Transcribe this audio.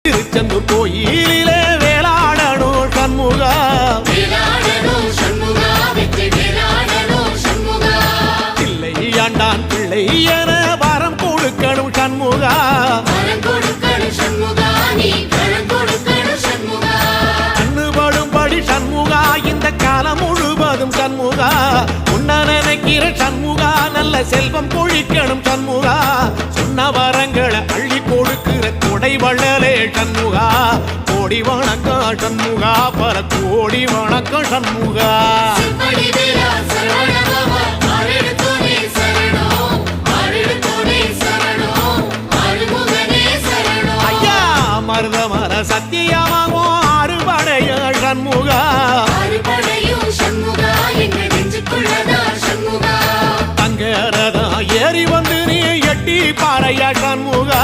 திருச்செந்தூர் கோயிலிலே வேளாடணும் சண்முகா, பிள்ளை ஆண்டான் பிள்ளை என வரம் கொடுக்கணும் சண்முகா, கண்ணுபடும்படி சண்முகா இந்த காலம் முழுவதும் சண்முகா, உன்ன நினைக்கிற சண்முகா நல்ல செல்வம் பொழிக்கணும் சண்முகா, சொன்ன வரங்களை அள்ளி கொடுக்கிற கொடை வள்ளலே சண்முகா, கோடி வணக்கம் சண்முகா, பல கோடி வணக்கம் சண்முகா. ஐயா மருதமர சத்தியமாகும் அறுபடைய சண்முகா, தங்கரதா ஏறி வந்து நீ எட்டி பாறையா சண்முகா.